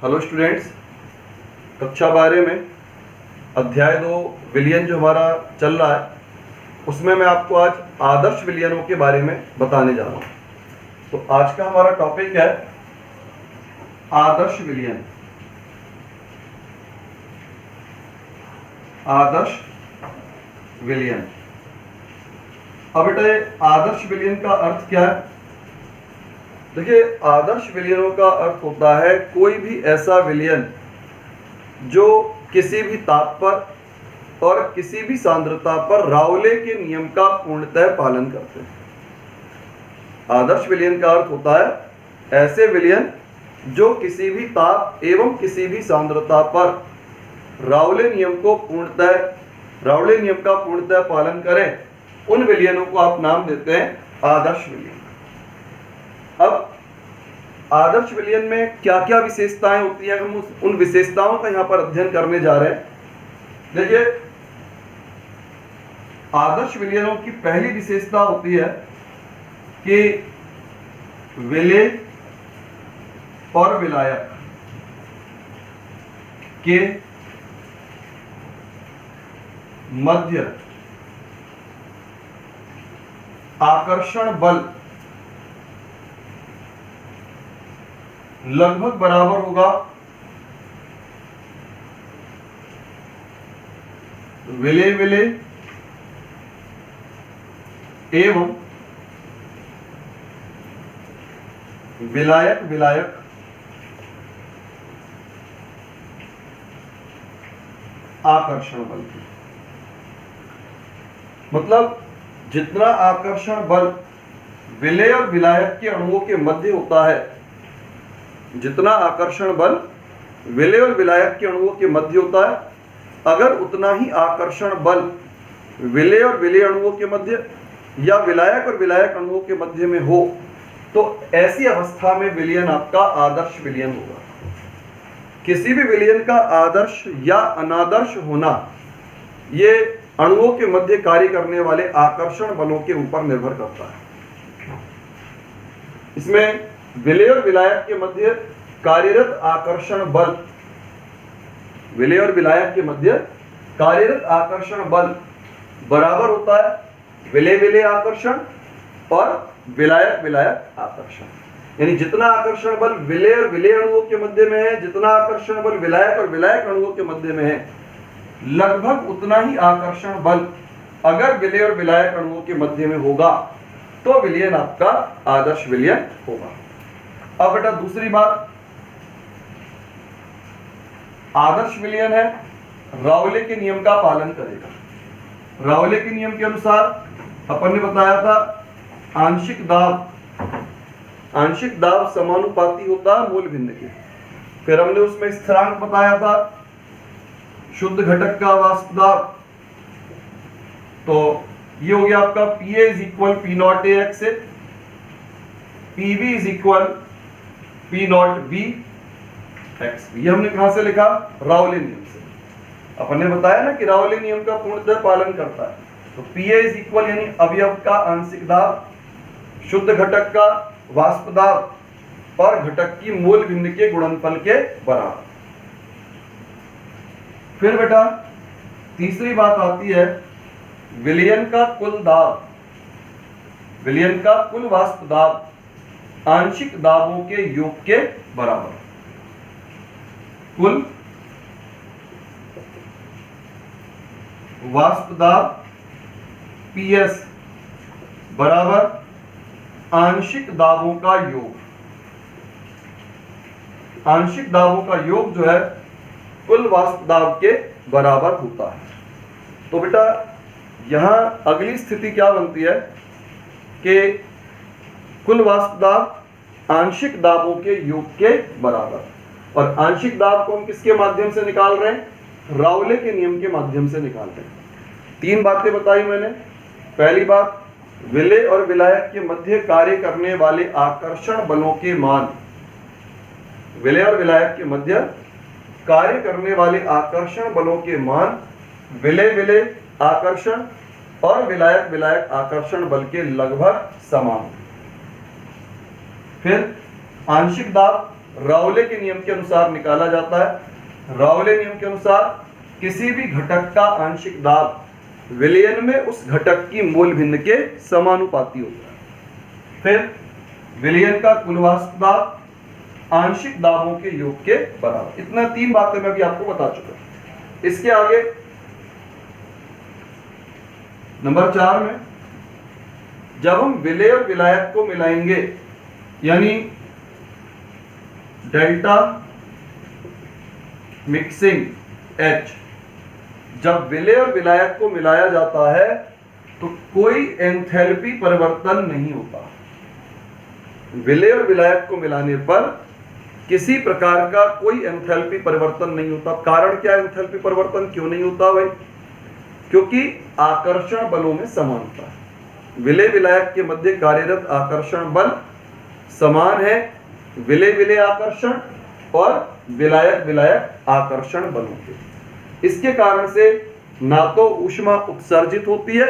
Hello students, कक्षा 12 में अध्याय 2 विलयन जो हमारा चल रहा है उसमें मैं आपको आज आदर्श विलयनों के बारे में बताने जा रहा हूँ। तो आज का हमारा टॉपिक है आदर्श विलयन। आदर्श विलयन। अब बेटा ये आदर्श विलयन का अर्थ क्या है? देखिए, आदर्श विलयनों का अर्थ होता है कोई भी ऐसा विलयन जो किसी भी ताप पर और किसी भी सांद्रता पर राउले के नियम का पूर्णतः पालन करते हैं। आदर्श विलयन का अर्थ होता है ऐसे विलयन जो किसी भी ताप एवं किसी भी सांद्रता पर राउले नियम का पूर्णतः पालन करें, उन विलयनों को आप नाम देते हैं आदर्श विलयन। अब आदर्श विलयन में क्या क्या विशेषताएं होती हैं, हम उन विशेषताओं का यहां पर अध्ययन करने जा रहे हैं। देखिए, आदर्श विलयनों की पहली विशेषता होती है कि विलेय और विलायक के मध्य आकर्षण बल लगभग बराबर होगा विलेय एवं विलायक आकर्षण बल की। मतलब जितना आकर्षण बल विलेय और विलायक के अणुओं के मध्य होता है, जितना आकर्षण बल विलेय और विलायक के अणुओं के मध्य होता है, अगर उतना ही आकर्षण बल विलेय और विलेय अणुओं के मध्य या विलायक और विलायक अणुओं के मध्य में हो, तो ऐसी अवस्था में विलयन आपका आदर्श विलयन होगा। किसी भी विलयन का आदर्श या अनादर्श होना ये अणुओं के मध्य कार्य करने वाले आकर्षण बलों के ऊपर निर्भर करता है। इसमें विलेय और विलायक के मध्य कार्यरत आकर्षण बल, विलेय और विलायक के मध्य कार्यरत आकर्षण बल बराबर होता है विलेय आकर्षण और विलायक आकर्षण। यानी जितना आकर्षण बल विलेय और विलेय अणुओं के मध्य में है, जितना आकर्षण बल विलायक और विलायक अणुओं के मध्य में है, लगभग उतना ही आकर्षण बल अगर विलेय और विलायक अणुओं के मध्य में होगा तो विलयन आपका आदर्श विलयन होगा। अब बेटा दूसरी बात, आदर्श विलयन है राउले के नियम का पालन करेगा। राउले के नियम के अनुसार अपन ने बताया था आंशिक दाब समानुपाती होता है मूल भिन्न के। फिर हमने उसमें स्थिरांक बताया था शुद्ध घटक का वाष्प दाब। तो ये हो गया आपका PA is equal P0 AX से, PB is equal P0 B X। ये हमने कहां से लिखा? राउले नियम से। अपन ने बताया ना कि राउले नियम का पूर्णतः पालन करता है। तो PA इज इक्वल यानी अवयव का आंशिक दाब, शुद्ध घटक का वाष्प दाब और घटक की मूल भिन्न के गुणनफल के बराबर। फिर बेटा तीसरी बात आती है विलयन का कुल दाब, विलयन का कुल वाष्प दाब आंशिक दाबों के योग के बराबर। कुल वाष्प दाब PS बराबर आंशिक दाबों का योग। आंशिक दाबों का योग जो है कुल वाष्प दाब के बराबर होता है। तो बेटा यहां अगली स्थिति क्या बनती है कि कुल वाष्प दाब आंशिक दाबों के योग के बराबर। और आंशिक दाब को हम किसके माध्यम से निकाल रहे हैं? राउले के नियम के माध्यम से निकाल रहे हैं। तीन बातें बताई मैंने। पहली बात, विलेय और विलायक के मध्य कार्य करने वाले आकर्षण बलों के मान, विलेय और विलायक के मध्य कार्य करने वाले आकर्षण बलों के मान विलेय आकर्षण और विलायक आकर्षण बल के लगभग समान। फिर आंशिक दाब राउले के नियम के अनुसार निकाला जाता है। राउले नियम के अनुसार किसी भी घटक का आंशिक दाब विलयन में उस घटक की मूल भिन्न के समानुपाती होता है। फिर विलयन का कुल वास्तविक दाब आंशिक दाबों के योग के बराबर। इतना 3 बातें मैं अभी आपको बता चुका हूं। इसके आगे नंबर 4 में जब हम विलेय और विलायक को मिलाएंगे, यानी डेल्टा मिक्सिंग H, जब विलेय और विलायक को मिलाया जाता है तो कोई एंथैल्पी परिवर्तन नहीं होता। विलेय और विलायक को मिलाने पर किसी प्रकार का कोई एंथैल्पी परिवर्तन नहीं होता। कारण क्या है एंथैल्पी परिवर्तन क्यों नहीं होता भाई? क्योंकि आकर्षण बलों में समानता है। विलेय विलायक के मध्य कार्यरत आकर्षण बल समान है विलेय विलेय आकर्षण और विलायक विलायक आकर्षण बलों के। इसके कारण से ना तो ऊष्मा उत्सर्जित होती है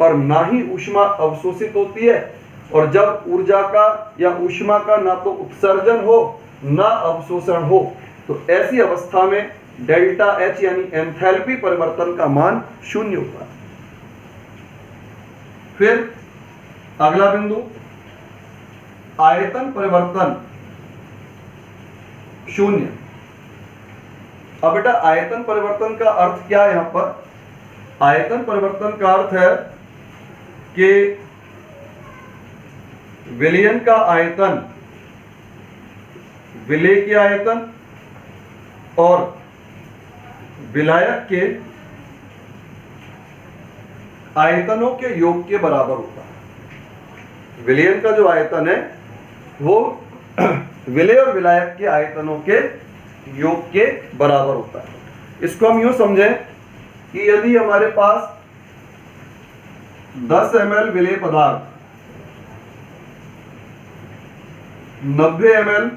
और ना ही ऊष्मा अवशोषित होती है। और जब ऊर्जा का या ऊष्मा का ना तो उत्सर्जन हो ना अवशोषण हो तो ऐसी अवस्था में डेल्टा H यानी एंथैल्पी परिवर्तन का मान 0 होता है। फिर अगला बिंदु आयतन परिवर्तन 0। अब बेटा आयतन परिवर्तन का अर्थ क्या है? यहां पर आयतन परिवर्तन का अर्थ है कि विलयन का आयतन विलेय के आयतन और विलायक के आयतनों के योग के बराबर होता है। विलयन का जो आयतन है वो विलेय और विलायक के आयतनों के योग के बराबर होता है। इसको हम यूं समझें कि यदि हमारे पास 10 ml विलेय पदार्थ 90 ml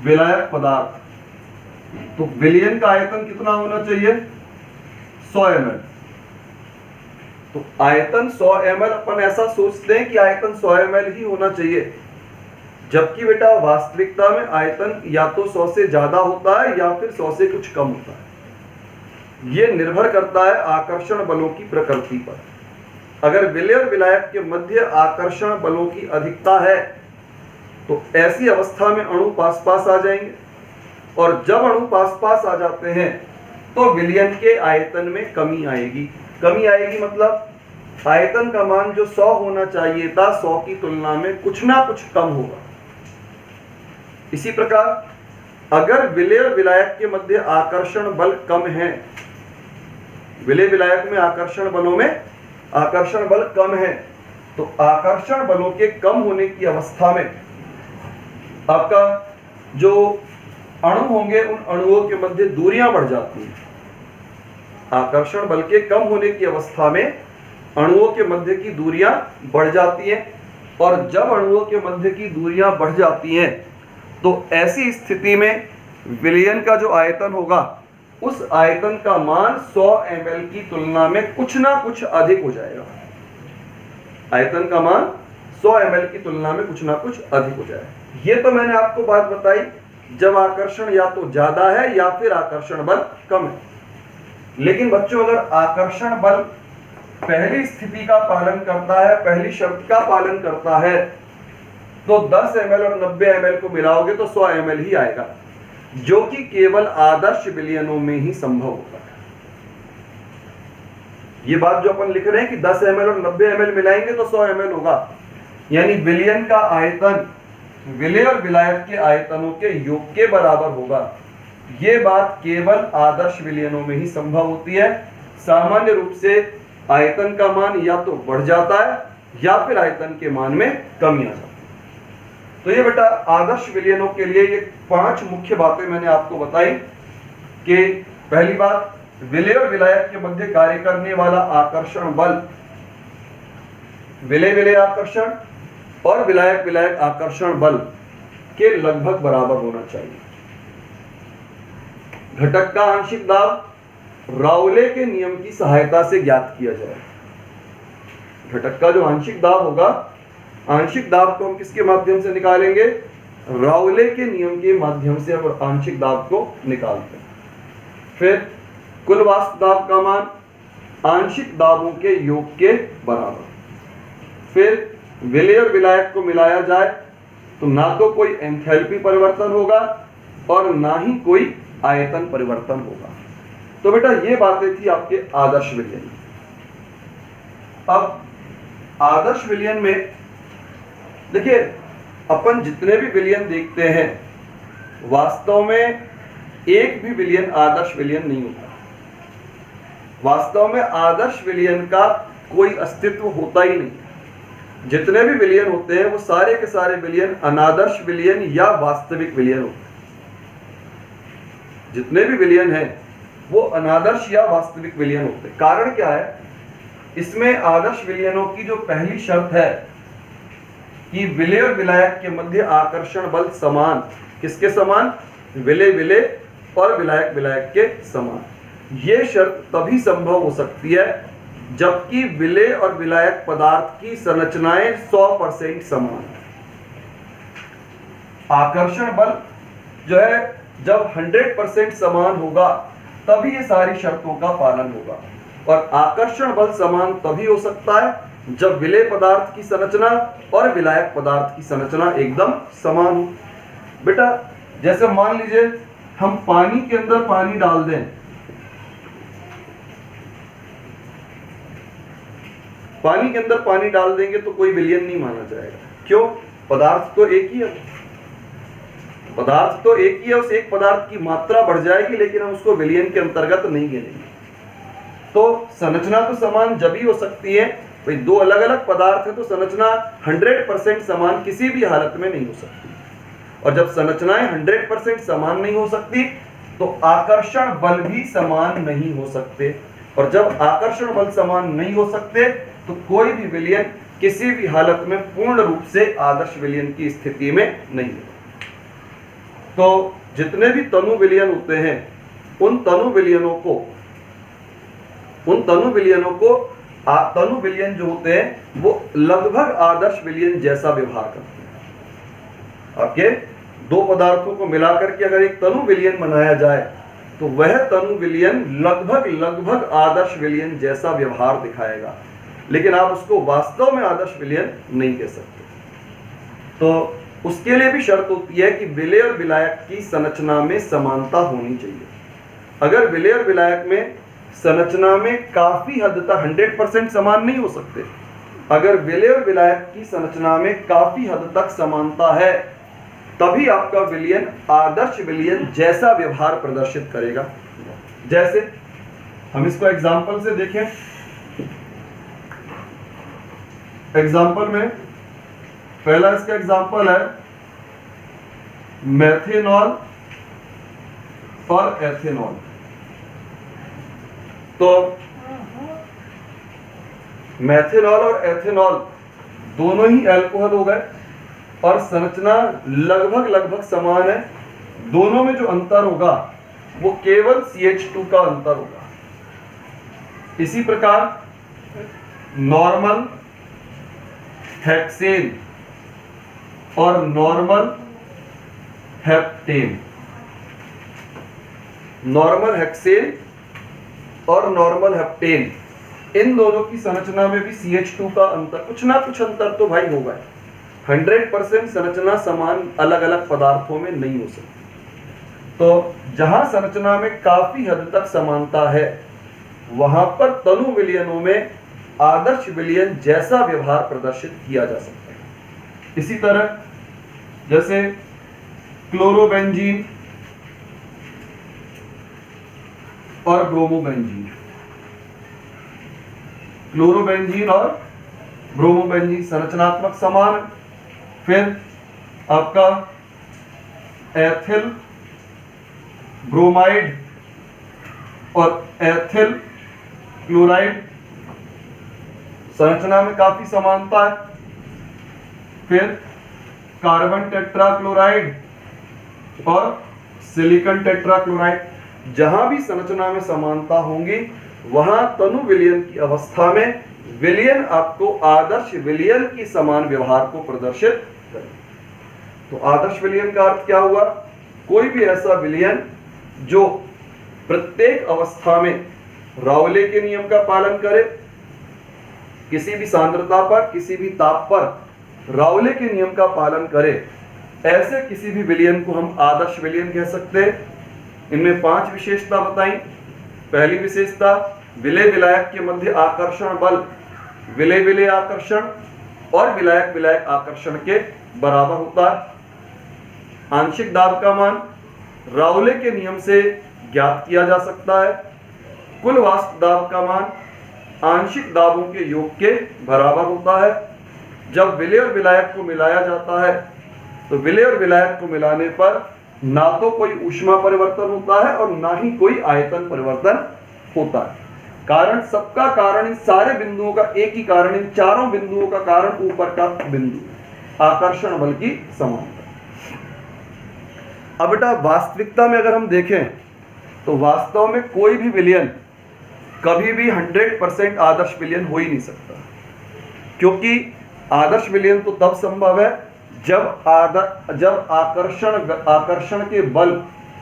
विलायक पदार्थ, तो विलयन का आयतन कितना होना चाहिए? 100 ml। तो आयतन 100 ml अपन ऐसा सोचते हैं कि आयतन 100 ml ही होना चाहिए, जबकि बेटा वास्तविकता में आयतन या तो 100 से ज्यादा होता है या फिर 100 से कुछ कम होता है। यह निर्भर करता है आकर्षण बलों की प्रकृति पर। अगर विलेय और विलायक के मध्य आकर्षण बलों की अधिकता है तो ऐसी अवस्था में अणु पास पास आ जाएंगे, और जब अणु पास पास आ जाते हैं तो विलयन के आयतन में कमी आएगी। कमी आएगी मतलब आयतन का मान जो 100 होना चाहिए था 100 की तुलना में कुछ ना कुछ कम होगा। इसी प्रकार अगर विलेय और विलायक के मध्य आकर्षण बल कम है, विलेय विलायक में आकर्षण बलों में आकर्षण बल कम है, तो आकर्षण बलों के कम होने की अवस्था में आपका जो अणु होंगे उन अणुओं के मध्य दूरियां बढ़ जाती हैं। आकर्षण बल के कम होने की अवस्था में अणुओं के मध्य की दूरियां बढ़ जाती हैं, और जब अणुओं के मध्य की दूरियां बढ़ जाती हैं तो ऐसी स्थिति में विलयन का जो आयतन होगा उस आयतन का मान 100 ml की तुलना में कुछ ना कुछ अधिक हो जाएगा। आयतन का मान 100 ml की तुलना में कुछ ना कुछ अधिक हो जाएगा। ये तो मैंने आपको बात बताई जब आकर्षण या तो ज्यादा है या फिर आकर्षण बल कम है। लेकिन बच्चों अगर आकर्षण बल पहली स्थिति का पालन करता है, पहली शर्त का पालन करता है, तो 10 ml और 90 ml को मिलाओगे तो 100 ml ही आएगा, जो कि केवल आदर्श विलयनों में ही संभव होता है। ये बात जो अपन लिख रहे हैं कि 10 ml और 90 ml मिलाएंगे तो 100 ml होगा, यानी विलयन का आयतन विलेय और विलायक के आयतनों के योग के बराबर होगा। ये बात केवल आदर्श विलयनों में ही संभव होती है। सामान्य रूप से आयतन का मान या तो बढ़ जाता है या फिर आयतन के मान में कमी आ जाती है। तो ये बेटा आदर्श विलयनों के लिए ये 5 मुख्य बातें मैंने आपको बताई कि पहली बात, विलेय और विलायक के मध्य कार्य करने वाला आकर्षण बल विलेय विलेय आकर्षण और विलायक विलायक आकर्षण बल के लगभग बराबर होना चाहिए। घटक का आंशिक दाब राउले के नियम की सहायता से ज्ञात किया जाए। घटक का जो आंशिक दाब होगा, आंशिक दाब को हम किसके माध्यम से निकालेंगे? राउले के नियम के माध्यम से हम आंशिक दाब को निकालते हैं। फिर कुल वास्तव दाब का मान आंशिक दाबों के योग के बराबर। फिर विलेय और विलायक को मिलाया जाए तो ना तो कोई एंथैल्पी परिवर्तन होगा और ना ही कोई आयतन परिवर्तन होगा। तो बेटा ये बातें थी आपके आदर्श विलयन। अब आदर्श विलयन में देखिए, अपन जितने भी विलयन देखते हैं वास्तव में एक भी विलयन आदर्श विलयन नहीं होता। वास्तव में आदर्श विलयन का कोई अस्तित्व होता ही नहीं। जितने भी विलयन होते हैं वो सारे के सारे विलयन अनादर्श विलयन या वास्तविक विलयन होते हैं। जितने भी विलयन हैं वो अनादर्श या वास्तविक विलयन होते हैं। कारण क्या है? इसमें आदर्श विलयनों की जो पहली शर्त है कि विलेय और विलायक के मध्य आकर्षण बल समान। किसके समान? विलेय विलेय और विलायक विलायक के समान। ये शर्त तभी संभव हो सकती है जबकि विलेय और विलायक पदार्थ की संरचनाएं 100% समान। आकर्षण बल जो है जब 100% समान होगा तभी ये सारी शर्तों का पालन होगा। और आकर्षण बल समान तभी हो सकता है जब विलेय पदार्थ की संरचना और विलायक पदार्थ की संरचना एकदम समान हो। बेटा जैसे मान लीजिए हम पानी के अंदर पानी डाल दें, पानी के अंदर पानी डाल देंगे तो कोई विलयन नहीं माना जाएगा। क्यों? पदार्थ तो एक ही है, पदार्थ तो एक ही है। उस एक पदार्थ की मात्रा बढ़ जाएगी लेकिन हम उसको विलयन के अंतर्गत नहीं गिनेंगे। तो संरचना तो समान जब ही हो सकती है, भाई दो अलग अलग पदार्थ है तो संरचना 100% समान किसी भी हालत में नहीं हो सकती। और जब संरचनाएं 100% समान नहीं हो सकती तो आकर्षण बल भी समान नहीं हो सकते। और जब आकर्षण बल समान नहीं हो सकते तो कोई भी विलयन किसी भी हालत में पूर्ण रूप से आदर्श विलयन की स्थिति में नहीं है। तो जितने भी तनु विलयन होते हैं उन तनु विलयन जो होते हैं वो लगभग आदर्श विलयन जैसा व्यवहार करते हैं। आपके दो पदार्थों को मिलाकर के अगर एक तनु विलयन बनाया जाए तो वह तनु विलयन लगभग आदर्श विलयन जैसा व्यवहार दिखाएगा, लेकिन आप उसको वास्तव में आदर्श विलयन नहीं कह सकते। तो उसके लिए भी शर्त होती है कि विलेय और विलायक की संरचना में समानता होनी चाहिए। अगर विलेय और विलायक में संरचना में काफी हद तक 100% समान नहीं हो सकते, अगर विलेय और विलायक की संरचना में काफी हद तक समानता है तभी आपका विलयन आदर्श विलयन जैसा व्यवहार प्रदर्शित करेगा। जैसे हम इसको एग्जाम्पल से देखें। एग्जाम्पल में पहला इसका एग्जाम्पल है मेथेनॉल और एथेनॉल। तो मेथेनॉल और एथेनॉल दोनों ही अल्कोहल हो गए और संरचना लगभग समान है। दोनों में जो अंतर होगा वो केवल CH2 का अंतर होगा। इसी प्रकार नॉर्मल हेक्सेन और नॉर्मल हेप्टेन, नॉर्मल हेक्सेन और नॉर्मल हेप्टेन, इन दोनों की संरचना में भी CH2 का अंतर, कुछ ना कुछ अंतर तो भाई होगा। 100% संरचना समान अलग अलग पदार्थों में नहीं हो सकती। तो जहां संरचना में काफी हद तक समानता है वहां पर तनु विलयनों में आदर्श विलयन जैसा व्यवहार प्रदर्शित किया जा सकता है। इसी तरह जैसे क्लोरोबेंजीन और ब्रोमोबेंजीन, क्लोरोबेंजीन और ब्रोमोबेंजीन संरचनात्मक समान है। फिर आपका एथिल ब्रोमाइड और एथिल क्लोराइड संरचना में काफी समानता है। फिर कार्बन टेट्राक्लोराइड और सिलिकॉन टेट्राक्लोराइड, जहां भी संरचना में समानता होंगी वहां तनु विलयन की अवस्था में विलयन आपको आदर्श विलयन की समान व्यवहार को प्रदर्शित करे। तो आदर्श विलयन का अर्थ क्या हुआ? कोई भी ऐसा विलयन जो प्रत्येक अवस्था में राउले के नियम का पालन करे, किसी भी सांद्रता पर, किसी भी ताप पर राउले के नियम का पालन करे, ऐसे किसी भी विलयन को हम आदर्श विलयन कह सकते हैं। इनमें 5 विशेषता बताई। पहली विशेषता, विलय विलायक के मध्य आकर्षण बल विलय विलय आकर्षण और विलायक विलायक आकर्षण के बराबर होता है। आंशिक दाब का मान राउले के नियम से ज्ञात किया जा सकता है। कुल वास्तव दाब का मान आंशिक दाबों के योग के बराबर होता है। जब विलय और विलायक को मिलाया जाता है तो विलय और विलायक को मिलाने पर ना तो कोई ऊष्मा परिवर्तन होता है और ना ही कोई आयतन परिवर्तन होता है। कारण सबका कारण, इन सारे बिंदुओं का एक ही कारण, इन चारों बिंदुओं का कारण ऊपर का बिंदु आकर्षण बल की समानता। अब बेटा वास्तविकता में अगर हम देखें तो वास्तव में कोई भी विलयन कभी भी 100% आदर्श विलयन हो ही नहीं सकता, क्योंकि आदर्श विलयन तो तब संभव है जब आकर्षण के बल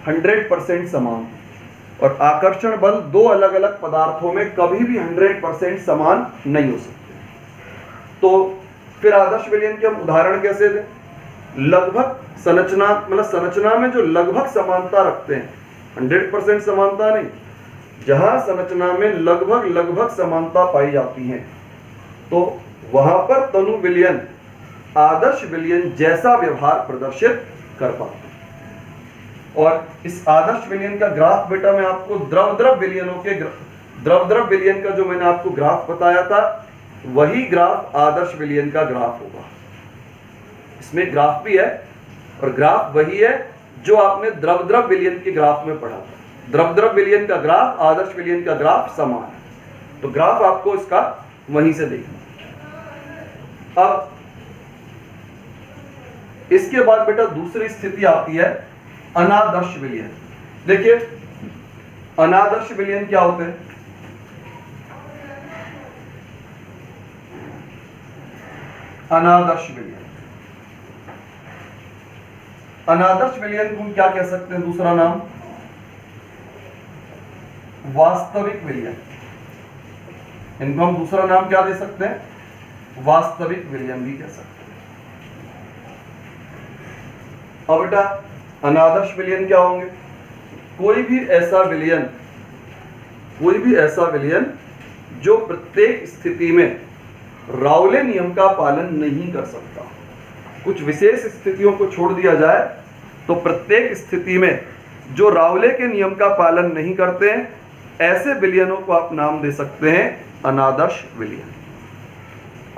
100% समान, और आकर्षण बल दो अलग अलग पदार्थों में कभी भी 100% समान नहीं हो सकते। तो फिर आदर्श विलयन के हम उदाहरण कैसे दें? लगभग संरचना में जो लगभग समानता रखते हैं, 100% समानता नहीं, जहां संरचना में लगभग समानता पाई जाती है, तो वहां पर तनु विलयन आदर्श विलयन जैसा व्यवहार प्रदर्शित कर पाते हैं। और इस आदर्श विलयन का ग्राफ बेटा मैं आपको द्रव विलयन का जो मैंने आपको ग्राफ बताया था, वही ग्राफ आदर्श विलयन का ग्राफ होगा। इसमें ग्राफ भी है और ग्राफ वही है जो आपने द्रव विलयन के ग्राफ में पढ़ा था। द्रव विलयन का ग्राफ आदर्श विलयन का ग्राफ समान है, तो ग्राफ आपको इसका वहीं से देखना। अब इसके बाद बेटा दूसरी स्थिति आती है अनादर्श विलयन। देखिए अनादर्श विलयन क्या होते हैं? अनादर्श विलयन, अनादर्श विलयन को हम क्या कह सकते हैं? दूसरा नाम वास्तविक विलयन। इनको हम दूसरा नाम क्या दे सकते हैं? वास्तविक विलयन भी कह सकते हैं। अब बेटा अनादर्श विलयन क्या होंगे? कोई भी ऐसा विलयन जो प्रत्येक स्थिति में राउले नियम का पालन नहीं कर सकता। कुछ विशेष स्थितियों को छोड़ दिया जाए तो प्रत्येक स्थिति में जो राउले के नियम का पालन नहीं करते हैं, ऐसे विलयनों को आप नाम दे सकते हैं अनादर्श विलयन।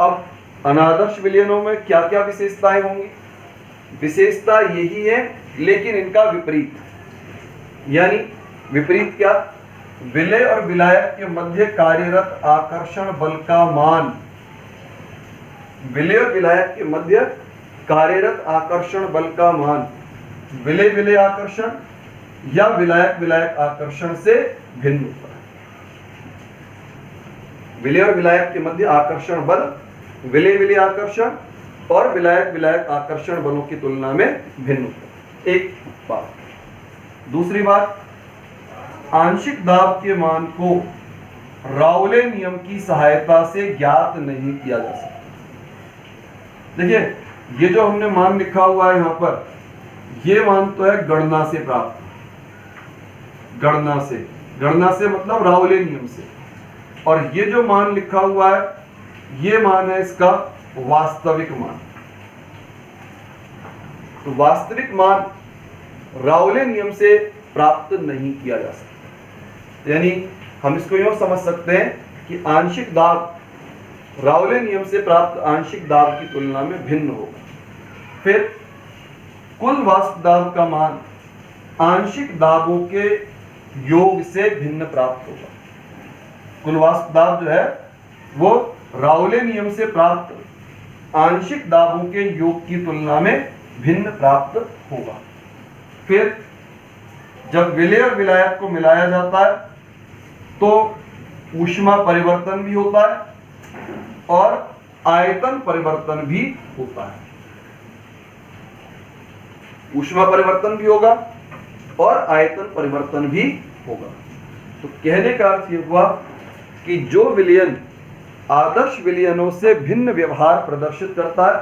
अब अनादर्श विलयनों में क्या क्या विशेषताएं होंगी? विशेषता यही है, लेकिन इनका विपरीत। यानी विपरीत क्या? विलय और विलायक के मध्य कार्यरत आकर्षण बल का मान, विलय और विलायक के मध्य कार्यरत आकर्षण बल का मान विलय विलय आकर्षण या विलायक विलायक आकर्षण से भिन्न होता है। विलय और विलायक के मध्य आकर्षण बल विलय विलय आकर्षण और विलायक विलायक आकर्षण बलों की तुलना में भिन्न होता है। एक बात। दूसरी बात, आंशिक दाब के मान को राउले नियम की सहायता से ज्ञात नहीं किया जा सकता। देखिए ये जो हमने मान लिखा हुआ है यहां पर, ये मान तो है गणना से प्राप्त। गणना से मतलब राउले नियम से। और ये जो मान लिखा हुआ है, ये मान है इसका वास्तविक मान। तो वास्तविक मान राउले नियम से प्राप्त नहीं किया जा सकता। यानी हम इसको यूं समझ सकते हैं कि आंशिक दाब राउले नियम से प्राप्त आंशिक दाब की तुलना में भिन्न होगा। फिर कुल वास्तव दाब का मान आंशिक दाबों के योग से भिन्न प्राप्त होगा। कुल वास्तव दाब जो है वो राउले नियम से प्राप्त आंशिक दाबों के योग की तुलना में भिन्न प्राप्त होगा। फिर जब विलय और विलायक को मिलाया जाता है तो ऊष्मा परिवर्तन भी होता है और आयतन परिवर्तन भी होता है। ऊष्मा परिवर्तन भी होगा और आयतन परिवर्तन भी होगा। तो कहने का अर्थ ये हुआ कि जो विलयन आदर्श विलयनों से भिन्न व्यवहार प्रदर्शित करता है,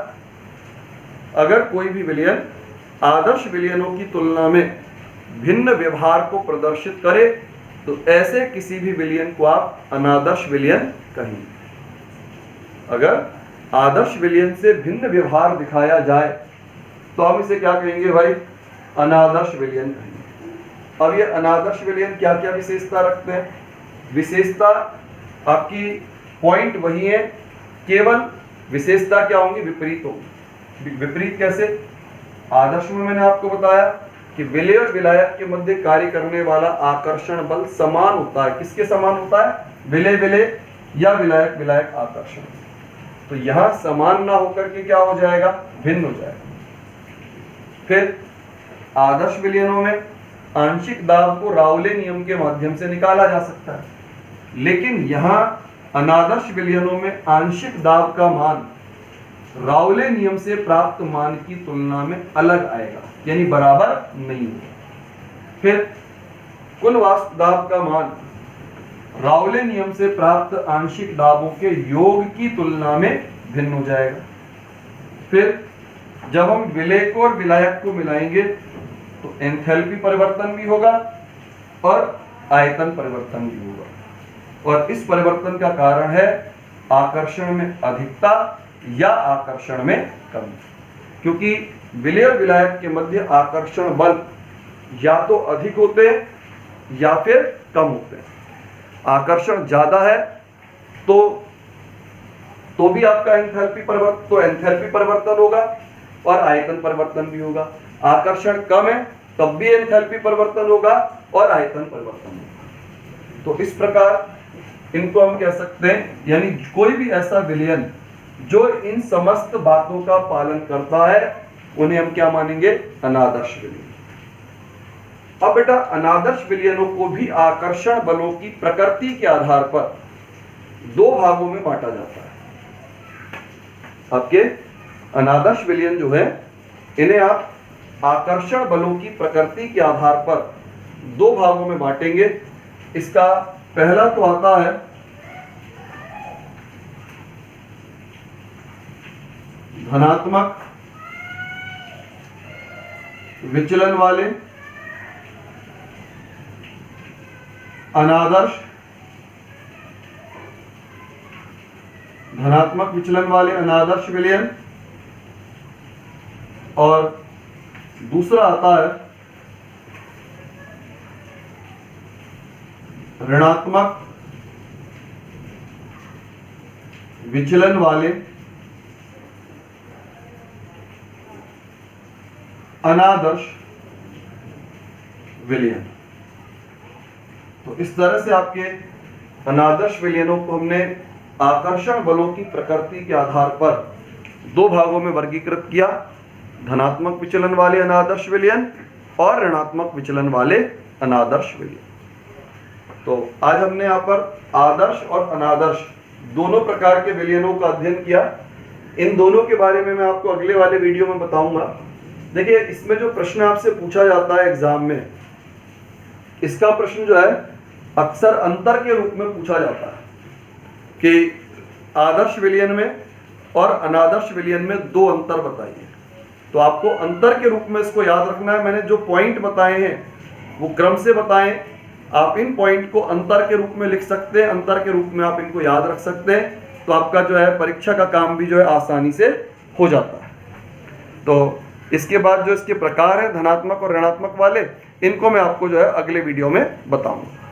अगर कोई भी विलयन आदर्श विलयनों की तुलना में भिन्न व्यवहार को प्रदर्शित करे तो ऐसे किसी भी विलयन को आप अनादर्श विलयन कहेंगे। अगर आदर्श विलयन से भिन्न व्यवहार दिखाया जाए तो हम इसे क्या कहेंगे भाई? अनादर्श विलयन कहेंगे। अब ये अनादर्श विलयन क्या क्या विशेषता रखते हैं? विशेषता आपकी पॉइंट वही है, केवल विशेषता क्या होंगी? विपरीत होंगी। विपरीत कैसे? आदर्श में मैंने आपको बताया कि विलय और विलायक के मध्य कार्य करने वाला आकर्षण बल समान होता है। किसके समान होता है? विलय विलय या विलायक विलायक आकर्षण। तो यहां समान ना होकर के क्या हो जाएगा? भिन्न हो जाएगा। फिर आदर्श विलयनों में आंशिक दाब को राउले नियम के माध्यम से निकाला जा सकता है, लेकिन यहां अनादर्श विलयनों में आंशिक दाब का मान राउले नियम से प्राप्त मान की तुलना में अलग आएगा, यानी बराबर नहीं होगा। फिर कुल वास्तव दाब का मान राउले नियम से प्राप्त आंशिक दाबों के योग की तुलना में भिन्न हो जाएगा। फिर जब हम विलयक और विलायक को मिलाएंगे तो एंथैल्पी परिवर्तन भी होगा और आयतन परिवर्तन भी होगा, और इस परिवर्तन का कारण है आकर्षण में अधिकता या आकर्षण में कमी, क्योंकि विलय और विलायक के मध्य आकर्षण बल या तो अधिक होते हैं या फिर कम होते हैं। आकर्षण ज्यादा है तो भी आपका एंथैल्पी परिवर्तन होगा और आयतन परिवर्तन भी होगा। आकर्षण कम है तब भी एंथैल्पी परिवर्तन होगा और आयतन परिवर्तन होगा। तो इस प्रकार इनको हम कह सकते हैं, यानी कोई भी ऐसा विलयन जो इन समस्त बातों का पालन करता है उन्हें हम क्या मानेंगे? अनादर्श विलयन। अब बेटा अनादर्श विलयनों को भी आकर्षण बलों की प्रकृति के आधार पर दो भागों में बांटा जाता है। आपके अनादर्श विलयन जो है इन्हें आप आकर्षण बलों की प्रकृति के आधार पर दो भागों में बांटेंगे। इसका पहला तो आता है धनात्मक विचलन वाले अनादर्श धनात्मक विचलन वाले अनादर्श विलयन, और दूसरा आता है ऋणात्मक विचलन वाले अनादर्श विलयन। तो इस तरह से आपके अनादर्श विलयनों को हमने आकर्षण बलों की प्रकृति के आधार पर दो भागों में वर्गीकृत किया, धनात्मक विचलन वाले अनादर्श विलयन और ऋणात्मक विचलन वाले अनादर्श विलयन। तो आज हमने यहाँ पर आदर्श और अनादर्श दोनों प्रकार के विलयनों का अध्ययन किया। इन दोनों के बारे में मैं आपको अगले वाले वीडियो में बताऊंगा। देखिए, इसमें जो प्रश्न आपसे पूछा जाता है एग्जाम में, इसका प्रश्न जो है अक्सर अंतर के रूप में पूछा जाता है कि आदर्श विलयन में और अनादर्श विलयन में दो अंतर बताइए। तो आपको अंतर के रूप में इसको याद रखना है। मैंने जो पॉइंट बताए हैं वो क्रम से बताएं। आप इन पॉइंट को अंतर के रूप में लिख सकते हैं, अंतर के रूप में आप इनको याद रख सकते हैं, तो आपका जो है परीक्षा का काम भी जो है आसानी से हो जाता है। तो इसके बाद जो इसके प्रकार हैं धनात्मक और ऋणात्मक वाले, इनको मैं आपको जो है अगले वीडियो में बताऊंगा।